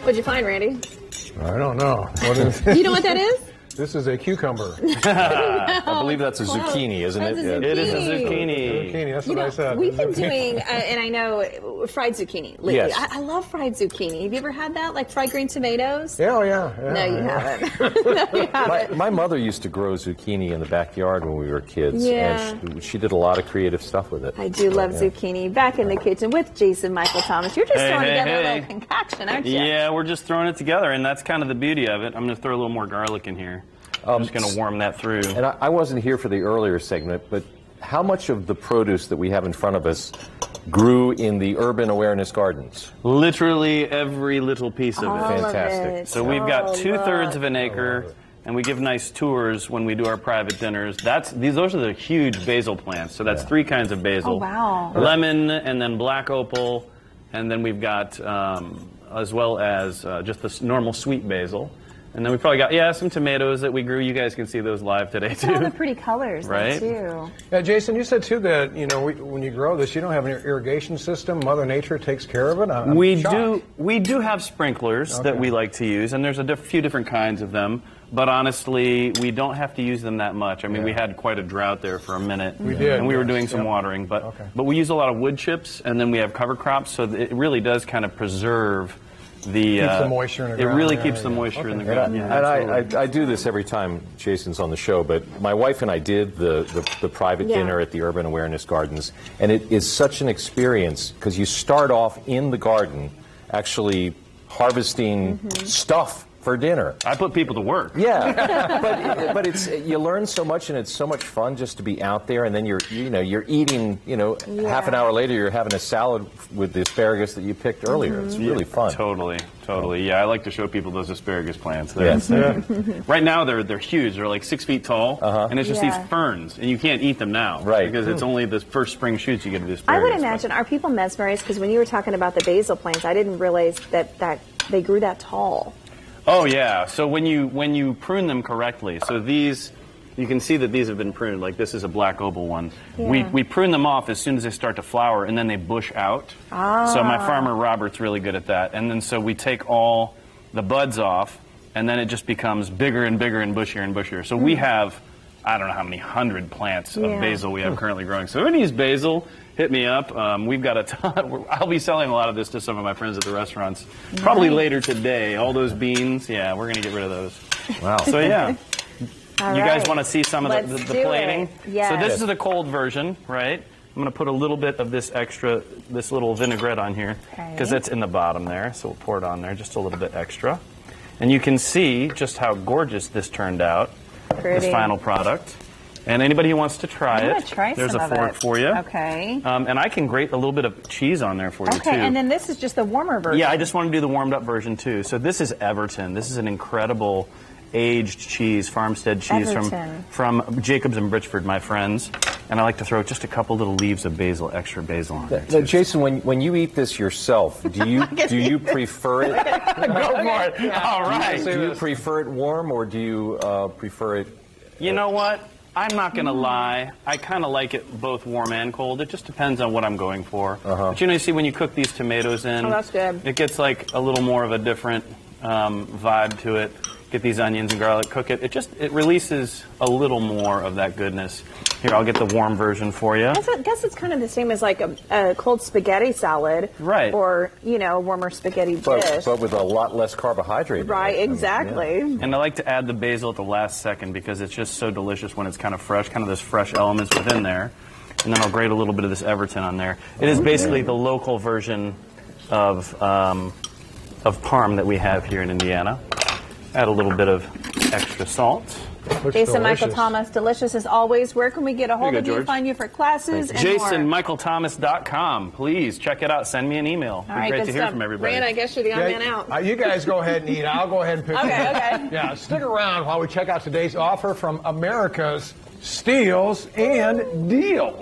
What'd you find, Randy? I don't know. What is You know what that is? This is a cucumber. I believe that's a zucchini, isn't it? It is a zucchini. Zucchini, that's what I said. We've been doing, and I know, fried zucchini lately. Yes. I love fried zucchini. Have you ever had that? Like fried green tomatoes? Yeah, oh, yeah. No, you haven't. No, you haven't. My mother used to grow zucchini in the backyard when we were kids, Yeah. and she did a lot of creative stuff with it. I do love zucchini. Back in the kitchen with Jason Michael Thomas. You're just throwing together a little concoction, aren't you? Yeah, we're just throwing it together, and that's kind of the beauty of it. I'm going to throw a little more garlic in here. I'm just going to warm that through. And I wasn't here for the earlier segment, but how much of the produce that we have in front of us grew in the urban awareness gardens? Literally every little piece of it. Fantastic. So we've got 2/3 of an acre, and we give nice tours when we do our private dinners. Those are the huge basil plants. So that's 3 kinds of basil. Oh, wow. Lemon, and then black opal, and then we've got, as well as just the normal sweet basil. And then we probably got, some tomatoes that we grew. You guys can see those live today, too. All the pretty colors, right? Too. Yeah, Jason, you said, too, that, when you grow this, you don't have an irrigation system. Mother Nature takes care of it. I'm shocked. We do have sprinklers that we like to use, and there's a few different kinds of them. But honestly, we don't have to use them that much. I mean, we had quite a drought there for a minute. We did. And we were doing some watering. But we use a lot of wood chips, and then we have cover crops, so it really does kind of preserve keeps the moisture in the ground. It really keeps the moisture in the ground. And I do this every time Jason's on the show, but my wife and I did the private dinner at the Urban Awareness Gardens, and it is such an experience because you start off in the garden actually harvesting stuff for dinner. I put people to work. Yeah, but it's you learn so much, and it's so much fun just to be out there. And then you're eating. Half an hour later, you're having a salad with the asparagus that you picked earlier. It's really fun. Totally. Yeah, I like to show people those asparagus plants. Yes. Right now, they're huge. They're like 6 feet tall, and it's just these ferns, and you can't eat them now, right? Because it's only the first spring shoots you get of the asparagus. I would imagine. Are people mesmerized? Because when you were talking about the basil plants, I didn't realize that they grew that tall. Oh yeah. So when you prune them correctly, so these, you can see that these have been pruned. Like this is a black opal one. Yeah. We prune them off as soon as they start to flower, and then they bush out. So my farmer Robert's really good at that. And then so we take all the buds off, and then it just becomes bigger and bigger and bushier and bushier. So we have, I don't know how many 100 plants of basil we have currently growing. So if anyone needs basil, hit me up. We've got a ton. I'll be selling a lot of this to some of my friends at the restaurants. Probably later today. All those beans, we're going to get rid of those. Wow. So you guys want to see some of the plating? Yes. So this is the cold version, right? I'm going to put a little bit of this little vinaigrette on here because it's in the bottom there. So we'll pour it on there, just a little bit extra. And you can see just how gorgeous this turned out, this final product. And anybody who wants to try it, there's a fork for you. Okay. And I can grate a little bit of cheese on there for you, too. Okay, and then this is just the warmer version. Yeah, I just want to do the warmed-up version, too. So this is Everton. This is an incredible aged cheese, farmstead cheese from Jacobs and Bridgeford, my friends. And I like to throw just a couple little leaves of basil, extra basil on there, too. Jason, when you eat this yourself, do you prefer it? Go for it. All right. Do you prefer it warm, or do you prefer it? You know what? I'm not going to lie. I kind of like it both warm and cold. It just depends on what I'm going for. But you see when you cook these tomatoes in, that's good. It gets like a little more of a different vibe to it. Get these onions and garlic, cook it. It releases a little more of that goodness. Here, I'll get the warm version for you. I guess it's kind of the same as like a cold spaghetti salad. Right. Or, a warmer spaghetti dish. But with a lot less carbohydrate. Right, exactly. And I like to add the basil at the last second because it's just so delicious when it's kind of fresh, kind of those fresh elements within there. And then I'll grate a little bit of this Everton on there. It is basically the local version of parm that we have here in Indiana. Add a little bit of extra salt. Jason Michael Thomas, delicious as always. Where can we get a hold of you, find you for classes, and JasonMichaelThomas.com. Please check it out. Send me an email. It'd be great to hear from everybody. Rand, I guess you're the odd man out. You guys go ahead and eat. I'll go ahead and pick Okay. Yeah, stick around while we check out today's offer from America's Steals and Deals.